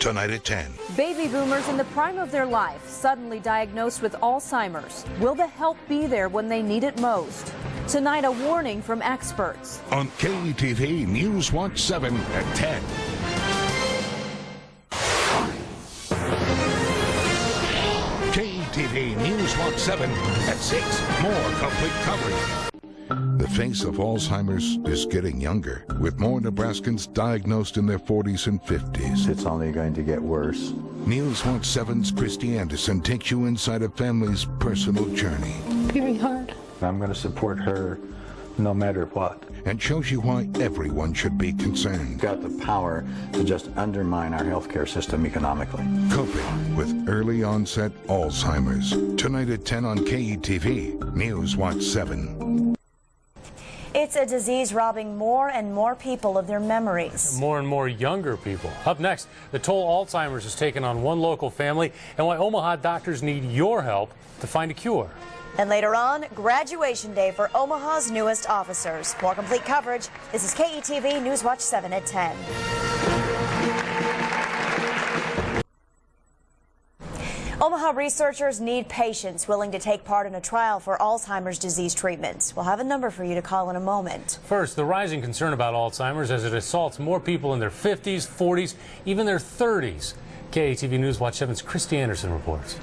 Tonight at 10. Baby boomers in the prime of their life, suddenly diagnosed with Alzheimer's. Will the help be there when they need it most? Tonight, a warning from experts. On KETV News Watch 7 at 10. KETV News Watch 7 at 6. More complete coverage. The face of Alzheimer's is getting younger, with more Nebraskans diagnosed in their 40s and 50s. It's only going to get worse. News Watch 7's Christy Anderson takes you inside a family's personal journey. Very hard. I'm going to support her no matter what. And shows you why everyone should be concerned. Got the power to just undermine our healthcare system economically. Coping with early onset Alzheimer's. Tonight at 10 on KETV News Watch 7. It's a disease robbing more and more people of their memories. More and more younger people. Up next, the toll Alzheimer's has taken on one local family and why Omaha doctors need your help to find a cure. And later on, graduation day for Omaha's newest officers. More complete coverage. This is KETV News Watch 7 at 10. Omaha researchers need patients willing to take part in a trial for Alzheimer's disease treatments. We'll have a number for you to call in a moment. First, the rising concern about Alzheimer's as it assaults more people in their 50s, 40s, even their 30s. KETV News Watch 7's Christy Anderson reports.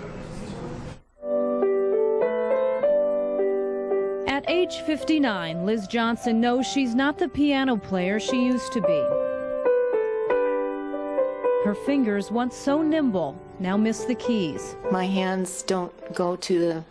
At age 59, Liz Johnson knows she's not the piano player she used to be. Her fingers, once so nimble, now miss the keys. My hands don't go to the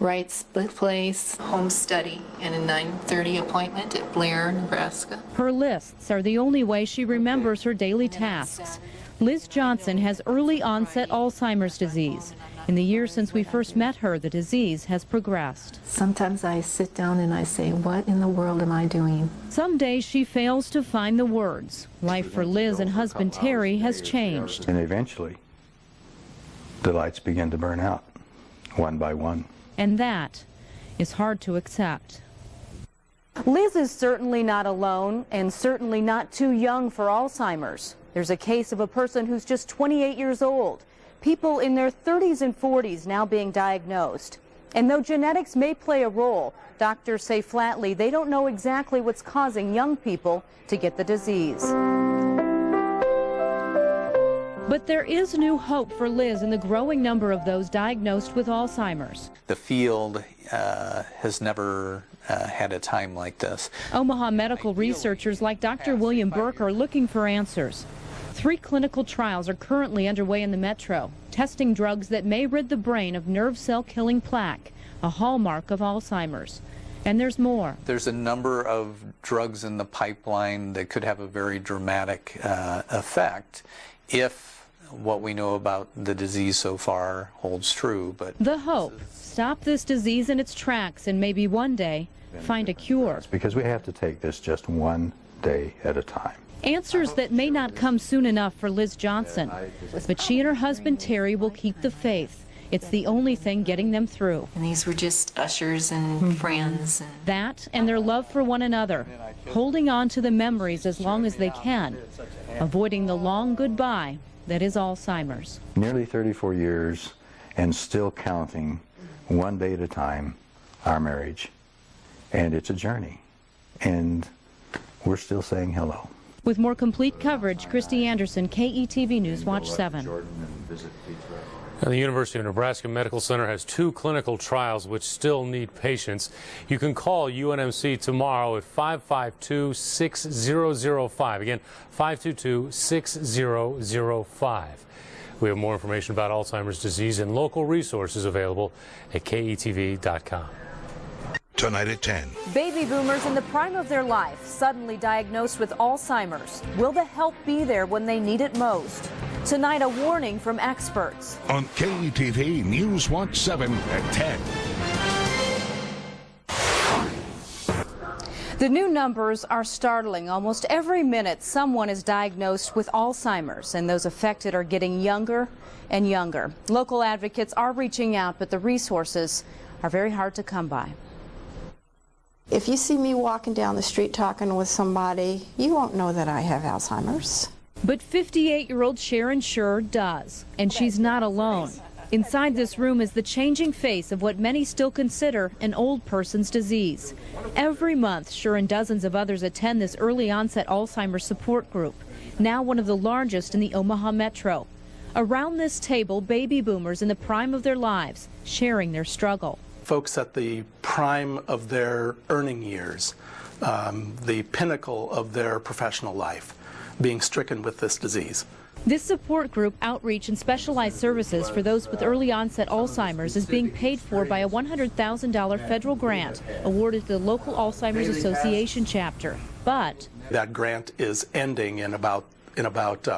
right place. Home study and a 9:30 appointment at Blair, Nebraska. Her lists are the only way she remembers her daily tasks. Liz Johnson has early onset Alzheimer's disease. In the years since we first met her, the disease has progressed. Sometimes I sit down and I say, what in the world am I doing? Some days she fails to find the words. Life for Liz and husband Terry has changed. And eventually, the lights begin to burn out, one by one. And that is hard to accept. Liz is certainly not alone and certainly not too young for Alzheimer's. There's a case of a person who's just 28 years old. People in their 30s and 40s now being diagnosed. And though genetics may play a role, doctors say flatly they don't know exactly what's causing young people to get the disease. But there is new hope for Liz in the growing number of those diagnosed with Alzheimer's. The field has never had a time like this. Omaha medical researchers like Dr. William Burke are looking for answers. 3 clinical trials are currently underway in the metro, testing drugs that may rid the brain of nerve cell killing plaque, a hallmark of Alzheimer's. And there's more. There's a number of drugs in the pipeline that could have a very dramatic effect if what we know about the disease so far holds true. But the hope, stop this disease in its tracks and maybe one day find a cure. Because we have to take this just one day at a time. Answers that may not come soon enough for Liz Johnson, but she and her husband Terry will keep the faith. It's the only thing getting them through. And these were just ushers and friends. That and their love for one another, holding on to the memories as long as they can, avoiding the long goodbye that is Alzheimer's. Nearly 34 years and still counting, one day at a time, our marriage. And it's a journey. And we're still saying hello. With more complete coverage, Christy Anderson, KETV News Watch 7. Now, the University of Nebraska Medical Center has 2 clinical trials which still need patients. You can call UNMC tomorrow at 552-6005. Again, 522-6005. We have more information about Alzheimer's disease and local resources available at KETV.com. Tonight at 10. Baby boomers in the prime of their life, suddenly diagnosed with Alzheimer's. Will the help be there when they need it most? Tonight, a warning from experts. On KETV News Watch 7 at 10. The new numbers are startling. Almost every minute, someone is diagnosed with Alzheimer's, and those affected are getting younger and younger. Local advocates are reaching out, but the resources are very hard to come by. If you see me walking down the street talking with somebody, you won't know that I have Alzheimer's. But 58-year-old Sharon Schur does, and she's not alone. Inside this room is the changing face of what many still consider an old person's disease. Every month, Schur and dozens of others attend this early onset Alzheimer's support group, now one of the largest in the Omaha metro. Around this table, baby boomers in the prime of their lives, sharing their struggle. Folks at the prime of their earning years, the pinnacle of their professional life, being stricken with this disease. This support group outreach and specialized services for those with early onset Alzheimer's is being paid for by a $100,000 federal grant awarded to the local Alzheimer's Association chapter. But that grant is ending in about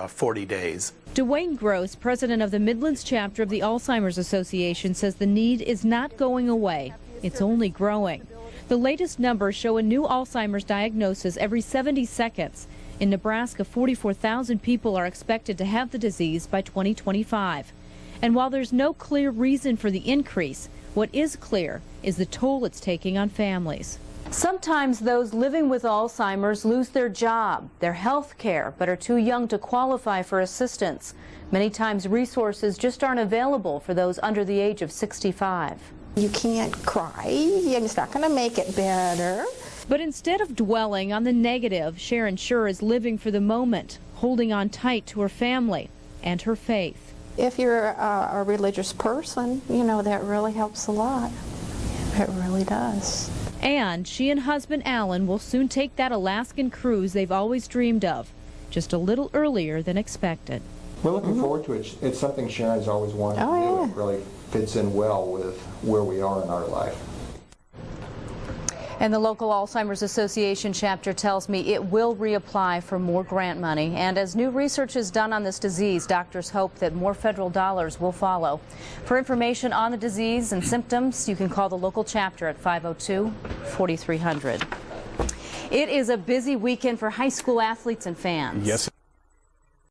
40 days. Dwayne Gross, president of the Midlands chapter of the Alzheimer's Association, says the need is not going away. It's only growing. The latest numbers show a new Alzheimer's diagnosis every 70 seconds. In Nebraska, 44,000 people are expected to have the disease by 2025. And while there's no clear reason for the increase, what is clear is the toll it's taking on families. Sometimes those living with Alzheimer's lose their job, their health care, but are too young to qualify for assistance. Many times resources just aren't available for those under the age of 65. You can't cry. It's not going to make it better. But instead of dwelling on the negative, Sharon Schur is living for the moment, holding on tight to her family and her faith. If you're a religious person, you know, that really helps a lot. It really does. And she and husband Alan will soon take that Alaskan cruise they've always dreamed of, just a little earlier than expected. We're looking forward to it. It's something Sharon's always wanted to do. Yeah. It really fits in well with where we are in our life. And the local Alzheimer's Association chapter tells me it will reapply for more grant money. And as new research is done on this disease, doctors hope that more federal dollars will follow. For information on the disease and symptoms, you can call the local chapter at 502-4300. It is a busy weekend for high school athletes and fans. Yes.